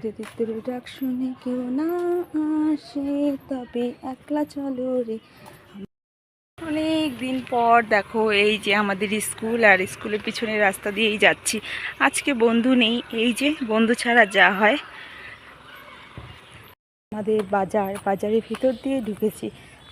যদি তোর ডাক শুনে কেউ না আসে তবে একলা চলো রে। অনেক দিন পর দেখো এই যে আমাদের স্কুল, আর স্কুলের পিছনে রাস্তা দিয়েই যাচ্ছি। আজকে বন্ধু নেই, এই যে বন্ধু ছাড়া যা হয়। আমাদের বাজারের ভিতর দিয়ে ঢুকেছি,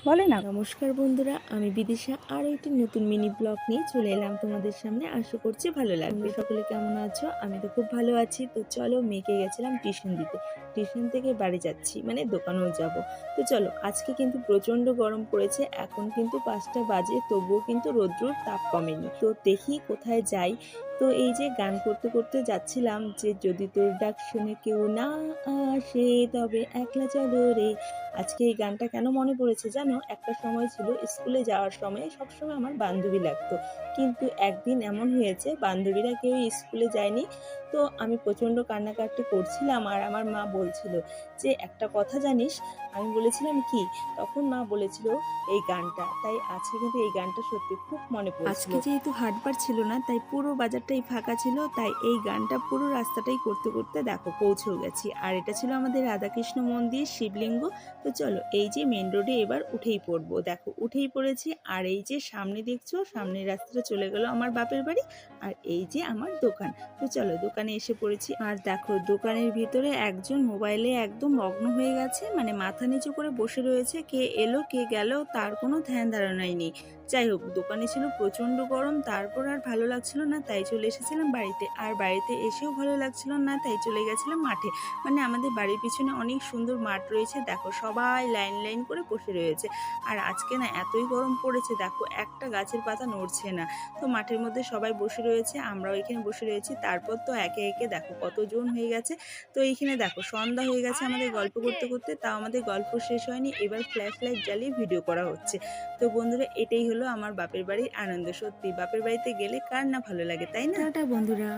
বলে না। নমস্কার বন্ধুরা, আমি বিদিশা আর একটি নতুন মিনি ব্লগ নিয়ে চলে এলাম তোমাদের সামনে। আশা করছি ভালো লাগবে। সকলে কেমন আছো? আমি তো খুব ভালো আছি। তো চলো, মেয়েকে গেছিলাম টিউশন দিতে, টিউশন থেকে বাড়ি যাচ্ছি, মানে দোকানেও যাব। তো চলো, আজকে কিন্তু প্রচণ্ড গরম পড়েছে, এখন কিন্তু 5টা বাজে, তবুও কিন্তু রৌদ্রুর তাপ কমেনি। তো দেখি কোথায় যাই। তো এই যে গান করতে করতে যাচ্ছিলাম যে যদি তোর ডাক শুনে কেউ না আসে তবে একলা চলো রে। আজকে এই গানটা কেন মনে পড়েছে জানো? একটা সময় ছিল স্কুলে যাওয়ার সময় সবসময় আমার বান্ধবী লাগতো, কিন্তু একদিন এমন হয়েছে বান্ধবীরা কেউ স্কুলে যায়নি। তো আমি প্রচণ্ড কান্নাকাটি করছিলাম, আর আমার মা বলছিল যে একটা কথা জানিস? আমি বলেছিলাম কি? তখন মা বলেছিল এই গানটা। তাই আজকে কিন্তু এই গানটা সত্যি খুব মনে পড়ছিল। আজকে যেহেতু হাটবার ছিল না, তাই পুরো বাজারটাই ফাঁকা ছিল, তাই এই গানটা পুরো রাস্তাটাই করতে করতে দেখো পৌঁছেও গেছি। আর এটা ছিল আমাদের রাধাকৃষ্ণ মন্দির, শিবলিঙ্গ। তো চলো, এই যে মেন রোডে এবার উঠেই পড়বো। দেখো উঠেই পড়েছি, আর এই যে সামনে দেখছো, সামনের রাস্তাটা চলে গেল আমার বাপের বাড়ি, আর এই যে আমার দোকান। তো চলো, দোকানে এসে পড়েছি। আর দেখো দোকানের ভিতরে একজন মোবাইলে একদম মগ্ন হয়ে গেছে, মানে মাথা নিচু করে বসে রয়েছে। কে এলো কে গেল তার কোনো ধ্যান ধারণাই নেই। যাই হোক, দোকানে ছিল প্রচণ্ড গরম, তারপর আর ভালো লাগছিল না, তাই চলে এসেছিলাম বাড়িতে। আর বাড়িতে এসেও ভালো লাগছিল না, তাই চলে গেছিলাম মাঠে। মানে আমাদের বাড়ির পিছনে অনেক সুন্দর মাঠ রয়েছে, দেখো সবাই লাইন লাইন করে বসে রয়েছে। আর আজকে না এতই গরম পড়েছে, দেখো একটা গাছের পাতা নড়ছে না। তো মাঠের মধ্যে সবাই বসে রয়েছে, আমরাও এখানে বসে রয়েছি। তারপর তো একে একে দেখো কতজন হয়ে গেছে। তো এইখানে দেখো সন্ধ্যা হয়ে গেছে আমাদের গল্প করতে করতে, তাও আমাদের গল্প শেষ হয়নি, এবার ফ্ল্যাশ লাইট জ্বালিয়ে ভিডিও করা হচ্ছে। তো বন্ধুরা, এটাই হলো আমার বাপের বাড়ির আনন্দ। সত্যি বাপের বাড়িতে গেলে কার না ভালো লাগে, তাই না? টাটা বন্ধুরা।